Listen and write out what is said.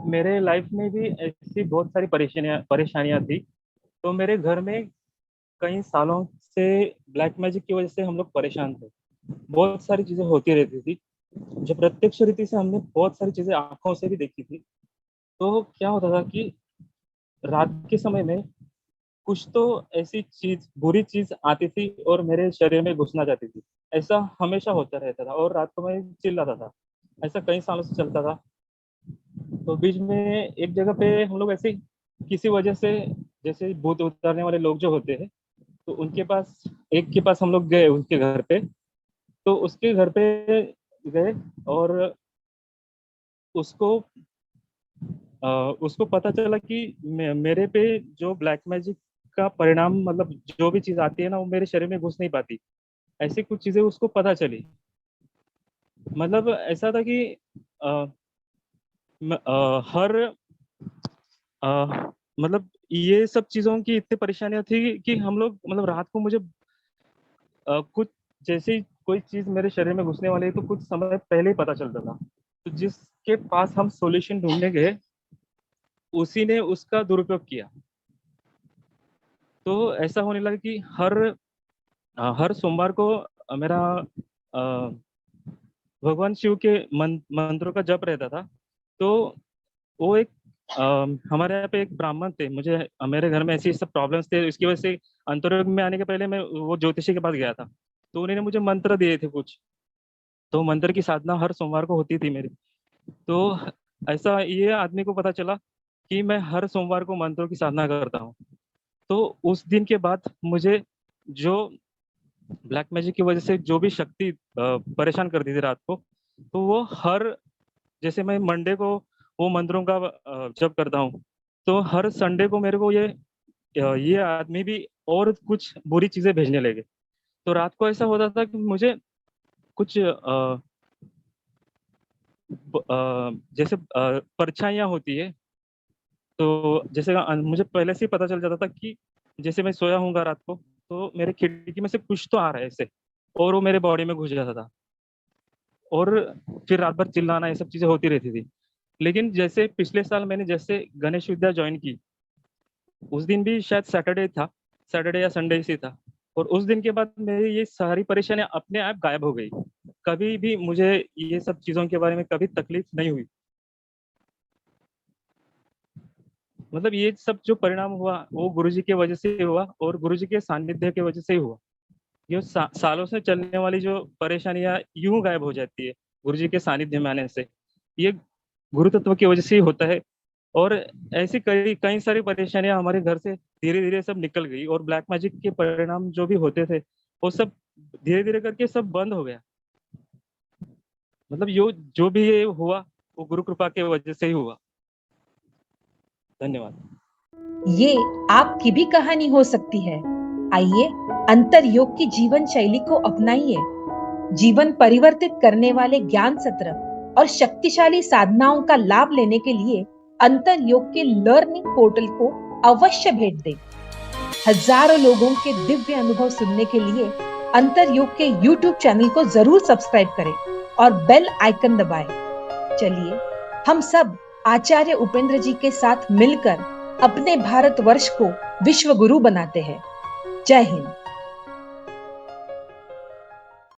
मेरे लाइफ में भी ऐसी बहुत सारी परेशानियां परेशानियां थी। तो मेरे घर में कई सालों से ब्लैक मैजिक की वजह से हम लोग परेशान थे। बहुत सारी चीजें होती रहती थी जो प्रत्यक्ष रीति से हमने बहुत सारी चीजें आंखों से भी देखी थी। तो क्या होता था कि रात के समय में कुछ तो ऐसी चीज बुरी चीज आती थी और मेरे शरीर में घुसना जाती थी। ऐसा हमेशा होता रहता था और रात को मैं चिल्लाता था। ऐसा कई सालों से चलता था। तो बीच में एक जगह पे हम लोग ऐसे किसी वजह से, जैसे भूत उतारने वाले लोग जो होते हैं, तो उनके पास, एक के पास हम लोग गए उसके घर पे। तो उसके घर पे गए और उसको उसको पता चला कि मेरे पे जो ब्लैक मैजिक का परिणाम, मतलब जो भी चीज आती है ना, वो मेरे शरीर में घुस नहीं पाती। ऐसी कुछ चीजें उसको पता चली। मतलब ऐसा था कि अ, हर मतलब ये सब चीजों की इतनी परेशानियां थी कि हम लोग, मतलब रात को मुझे कुछ, जैसे ही कोई चीज मेरे शरीर में घुसने वाली है तो कुछ समय पहले ही पता चलता था। तो जिसके पास हम सॉल्यूशन ढूंढने गए, उसी ने उसका दुरुपयोग किया। तो ऐसा होने लगा कि हर सोमवार को मेरा अ, भगवान शिव के मंत्रों का जप रहता था। तो वो एक अ, हमारे यहाँ पे एक ब्राह्मण थे। मेरे घर में ऐसी सब प्रॉब्लम्स थे, इसकी वजह से अंतर्योग में आने के पहले मैं वो ज्योतिषी के पास गया था। तो उन्होंने मुझे मंत्र दिए थे कुछ। तो मंत्र की साधना हर सोमवार को होती थी मेरी। तो ऐसा ये आदमी को पता चला कि मैं हर सोमवार को मंत्रों की साधना करता हूँ। तो उस दिन के बाद मुझे जो ब्लैक मैजिक की वजह से जो भी शक्ति परेशान करती थी रात को, तो वो जैसे मैं मंडे को वो मंत्रों का जप करता हूँ, तो हर संडे को मेरे को ये आदमी भी और कुछ बुरी चीजें भेजने लगे। तो रात को ऐसा होता था कि मुझे कुछ जैसे परछाइयाँ होती है। तो जैसे मुझे पहले से ही पता चल जाता था कि जैसे मैं सोया हूँगा रात को, तो मेरे खिड़की में से कुछ तो आ रहा है ऐसे, और वो मेरे बॉडी में घुस जाता था। और फिर रात भर चिल्लाना, ये सब चीजें होती रहती थी। लेकिन जैसे पिछले साल मैंने जैसे गणेश विद्या ज्वाइन की, उस दिन भी शायद सैटरडे था, सैटरडे या संडे से था। और उस दिन के बाद मेरी ये सारी परेशानियां अपने आप गायब हो गई। कभी भी मुझे ये सब चीजों के बारे में कभी तकलीफ नहीं हुई। मतलब ये सब जो परिणाम हुआ वो गुरुजी के वजह से हुआ और गुरुजी के सानिध्य के वजह से ही हुआ। ये सालों से चलने वाली जो परेशानियां यूं गायब हो जाती है गुरुजी के सानिध्य में आने से। ये गुरु तत्व की वजह से ही होता है। और ऐसी कई कई सारी परेशानियां हमारे घर से धीरे धीरे सब निकल गई, और ब्लैक मैजिक के परिणाम जो भी होते थे वो सब धीरे धीरे करके सब बंद हो गया। मतलब यो जो भी ये हुआ वो गुरु कृपा के वजह से ही हुआ। धन्यवाद। ये आपकी भी कहानी हो सकती है। आइए अंतर योग की जीवन शैली को अपनाइए। जीवन परिवर्तित करने वाले ज्ञान सत्र और शक्तिशाली साधनाओं का लाभ लेने के लिए अंतर योग के लर्निंग पोर्टल को अवश्य भेंट दें। हजारों लोगों के दिव्य अनुभव सुनने के लिए अंतर योग के YouTube चैनल को जरूर सब्सक्राइब करें और बेल आइकन दबाएं। चलिए हम सब आचार्य उपेंद्र जी के साथ मिलकर अपने भारतवर्ष को विश्व गुरु बनाते हैं। जय हिंद।